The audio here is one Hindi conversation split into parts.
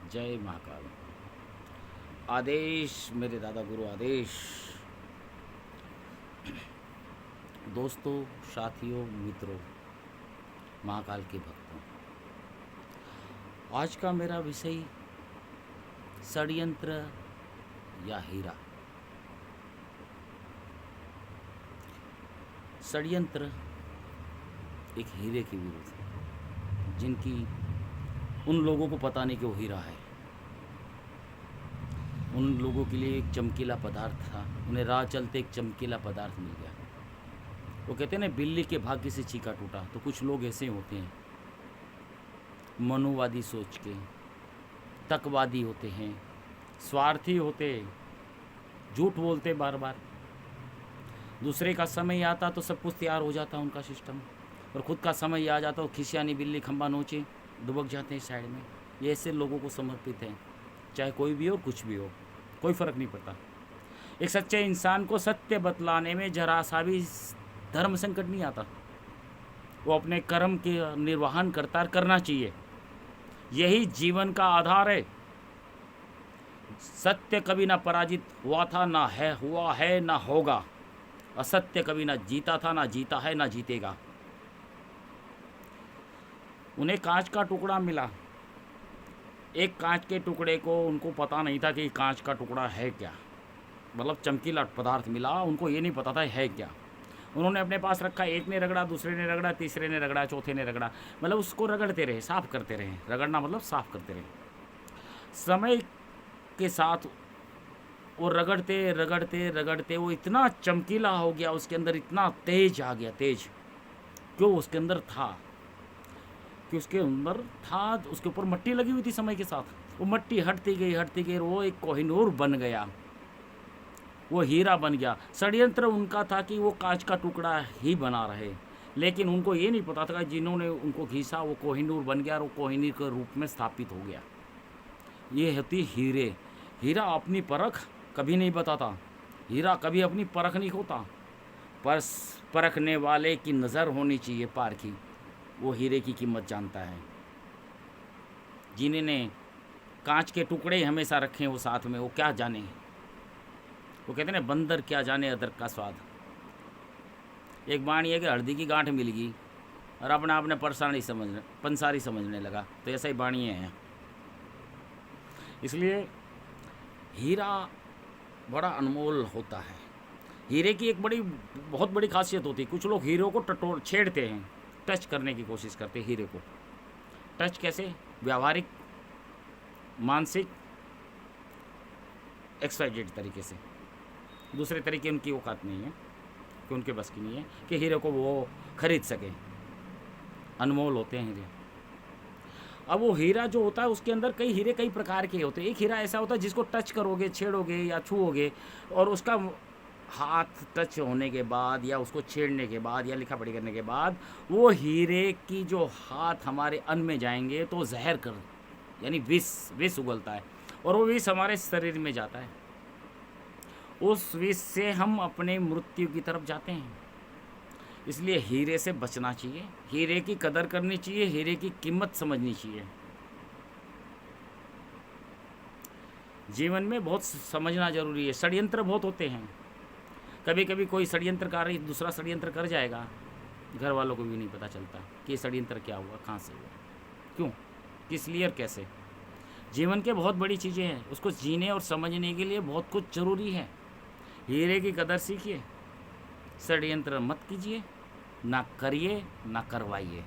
जय महाकाल। आदेश मेरे दादा गुरु आदेश। दोस्तों, साथियों, मित्रों, महाकाल के भक्तों, आज का मेरा विषय षड्यंत्र या हीरा। षड्यंत्र एक हीरे के विरुद्ध, जिनकी उन लोगों को पता नहीं कि वो हीरा है। उन लोगों के लिए एक चमकीला पदार्थ था, उन्हें राह चलते एक चमकीला पदार्थ मिल गया। वो कहते हैं ना, बिल्ली के भाग्य से चीका टूटा। तो कुछ लोग ऐसे होते हैं, मनुवादी सोच के, तकवादी होते हैं, स्वार्थी होते, झूठ बोलते बार बार। दूसरे का समय आता तो सब कुछ तैयार हो जाता उनका सिस्टम, और ख़ुद का समय आ जाता तो खिसियानी बिल्ली खंबा नोचे दुबक जाते हैं साइड में। ये ऐसे लोगों को समर्पित हैं, चाहे कोई भी हो, कुछ भी हो, कोई फ़र्क नहीं पड़ता। एक सच्चे इंसान को सत्य बतलाने में जरा सा भी धर्म संकट नहीं आता। वो अपने कर्म के निर्वहन करना चाहिए। यही जीवन का आधार है। सत्य कभी ना पराजित हुआ था, ना है हुआ है, ना होगा। असत्य कभी ना जीता था, ना जीता है, ना जीतेगा। उन्हें कांच का टुकड़ा मिला। एक कांच के टुकड़े को उनको पता नहीं था कि कांच का टुकड़ा है क्या, मतलब चमकीला पदार्थ मिला, उनको ये नहीं पता था है क्या। उन्होंने अपने पास रखा, एक ने रगड़ा, दूसरे ने रगड़ा, तीसरे ने रगड़ा, चौथे ने रगड़ा, मतलब उसको रगड़ते रहे, साफ करते रहे। रगड़ना मतलब साफ करते रहे। समय के साथ वो रगड़ते रगड़ते रगड़ते वो इतना चमकीला हो गया, उसके अंदर इतना तेज आ गया। तेज क्यों? उसके अंदर था, कि उसके अंदर था, उसके ऊपर मट्टी लगी हुई थी। समय के साथ वो मट्टी हटती गई, वो एक कोहिनूर बन गया, वो हीरा बन गया। षड्यंत्र उनका था कि वो कांच का टुकड़ा ही बना रहे, लेकिन उनको ये नहीं पता था कि जिन्होंने उनको घिसा वो कोहिनूर बन गया, और वो कोहिनूर के रूप में स्थापित हो गया। ये होती हीरे। हीरा अपनी परख कभी नहीं बताता, हीरा कभी अपनी परख नहीं होता, पर परखने वाले की नज़र होनी चाहिए पार की, वो हीरे की कीमत जानता है। जिन्होंने कांच के टुकड़े हमेशा रखे हैं वो साथ में, वो क्या जाने। वो कहते हैं बंदर क्या जाने अदरक का स्वाद। एक बाणी है कि हल्दी की गांठ मिल गई और अपने आपने पंसारी समझने लगा। तो ऐसा ही बाणी है। इसलिए हीरा बड़ा अनमोल होता है। हीरे की एक बहुत बड़ी खासियत होती है। कुछ लोग हीरो को छेड़ते हैं, टच करने की कोशिश करते हैं हीरे को। टच कैसे? व्यावहारिक, मानसिक, एक्सवाइजेड तरीके से। दूसरे तरीके उनकी औकात नहीं है, कि उनके बस की नहीं है कि हीरे को वो खरीद सके। अनमोल होते हैं हीरे। अब वो हीरा जो होता है उसके अंदर कई हीरे कई प्रकार के होते हैं। एक हीरा ऐसा होता है जिसको टच करोगे, छेड़ोगे या छूओगे, और उसका हाथ टच होने के बाद या उसको छेड़ने के बाद या लिखा पढ़ी करने के बाद वो हीरे की जो हाथ हमारे अन्न में जाएंगे तो जहर कर, यानी विष उगलता है, और वो विष हमारे शरीर में जाता है। उस विष से हम अपने मृत्यु की तरफ जाते हैं। इसलिए हीरे से बचना चाहिए, हीरे की कदर करनी चाहिए, हीरे की कीमत समझनी चाहिए। जीवन में बहुत समझना जरूरी है। षड्यंत्र बहुत होते हैं। कभी कभी कोई षड्यंत्रकारी दूसरा षड्यंत्र कर जाएगा, घर वालों को भी नहीं पता चलता कि ये षड्यंत्र क्या हुआ, कहाँ से हुआ, क्यों, किस लिए और कैसे। जीवन के बहुत बड़ी चीज़ें हैं, उसको जीने और समझने के लिए बहुत कुछ ज़रूरी है। हीरे की कदर सीखिए, षड्यंत्र मत कीजिए, ना करिए ना करवाइए।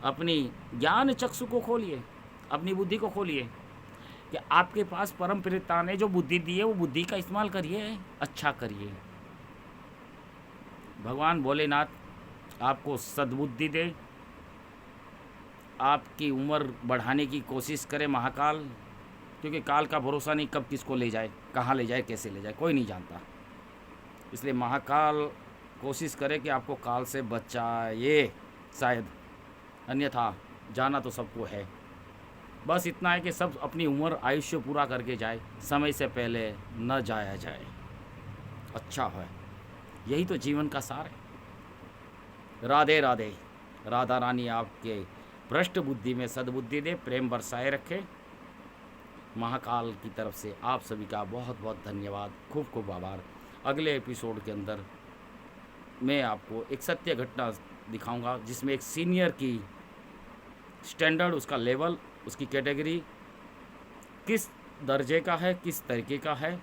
अपनी ज्ञान चक्षु को खोलिए, अपनी बुद्धि को खोलिए, कि आपके पास परम पिता ने जो बुद्धि दी है वो बुद्धि का इस्तेमाल करिए, अच्छा करिए। भगवान भोलेनाथ आपको सद्बुद्धि दे, आपकी उम्र बढ़ाने की कोशिश करे महाकाल, क्योंकि काल का भरोसा नहीं, कब किसको ले जाए, कहाँ ले जाए, कैसे ले जाए, कोई नहीं जानता। इसलिए महाकाल कोशिश करे कि आपको काल से बचाए, शायद, अन्यथा जाना तो सबको है। बस इतना है कि सब अपनी उम्र आयुष्य पूरा करके जाए, समय से पहले न जाया जाए, अच्छा है। यही तो जीवन का सार है। राधे राधे। राधा रानी आपके भ्रष्ट बुद्धि में सद्बुद्धि दे, प्रेम बरसाए रखे। महाकाल की तरफ से आप सभी का बहुत बहुत धन्यवाद, खूब खूब आभार। अगले एपिसोड के अंदर मैं आपको एक सत्य घटना दिखाऊंगा जिसमें एक सीनियर की स्टैंडर्ड, उसका लेवल, उसकी कैटेगरी किस दर्जे का है, किस तरीके का है,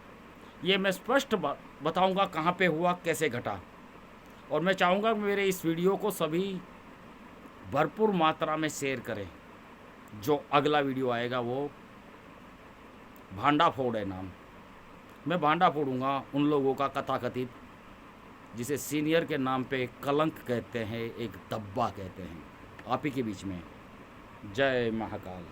ये मैं स्पष्ट बताऊंगा कहाँ पे हुआ, कैसे घटा। और मैं चाहूँगा कि मेरे इस वीडियो को सभी भरपूर मात्रा में शेयर करें। जो अगला वीडियो आएगा वो भांडा फोड़ है नाम। मैं भांडा फोड़ूंगा उन लोगों का कथाकथित जिसे सीनियर के नाम पे कलंक कहते हैं, एक दब्बा कहते हैं, आप ही के बीच में। जय महाकाल।